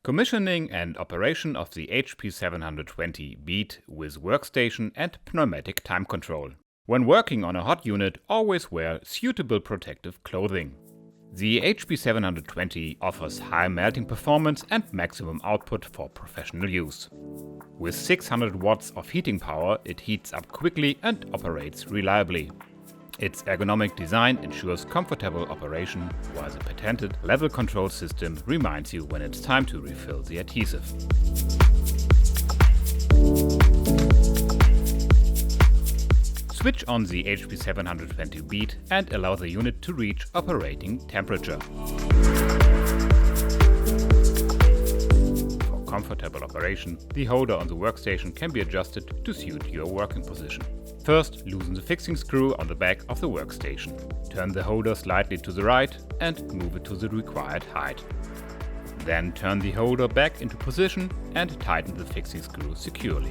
Commissioning and operation of the HP720 bead with Workstation and Pneumatic time control. When working on a hot unit, always wear suitable protective clothing. The HP720 offers high melting performance and maximum output for professional use. With 600 watts of heating power, it heats up quickly and operates reliably. Its ergonomic design ensures comfortable operation, while the patented level control system reminds you when it's time to refill the adhesive. Switch on the HP720 bead and allow the unit to reach operating temperature. For comfortable operation, the holder on the workstation can be adjusted to suit your working position. First, loosen the fixing screw on the back of the workstation. Turn the holder slightly to the right and move it to the required height. Then turn the holder back into position and tighten the fixing screw securely.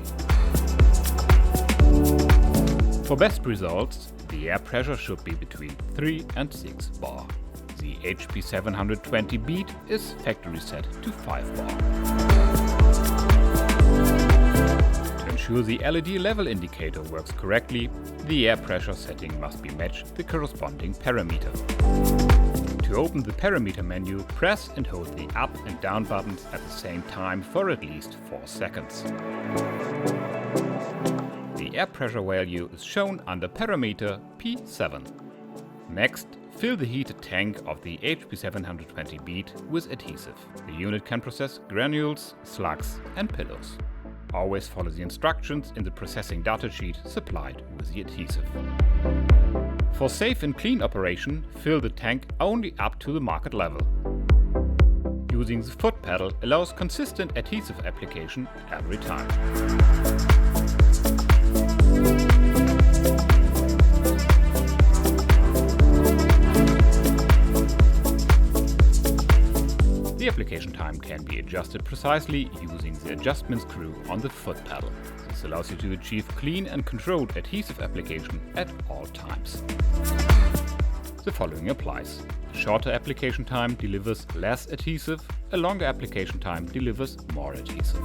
For best results, the air pressure should be between 3 and 6 bar. The HP720 bead is factory set to 5 bar. To ensure the LED level indicator works correctly, the air pressure setting must be matched the corresponding parameter. To open the parameter menu, press and hold the up and down buttons at the same time for at least 4 seconds. The air pressure value is shown under parameter P7. Next, fill the heated tank of the HP720 bead with adhesive. The unit can process granules, slugs and pillows. Always follow the instructions in the processing datasheet supplied with the adhesive. For safe and clean operation, fill the tank only up to the market level. Using the foot pedal allows consistent adhesive application every time. The application time can be adjusted precisely using the adjustment screw on the foot pedal. This allows you to achieve clean and controlled adhesive application at all times. The following applies. A shorter application time delivers less adhesive, a longer application time delivers more adhesive.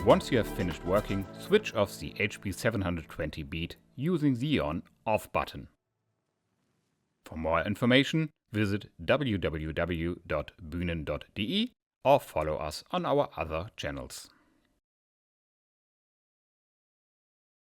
Once you have finished working, switch off the HP720 bead using the on/off button. For more information, visit www.bühnen.de or follow us on our other channels.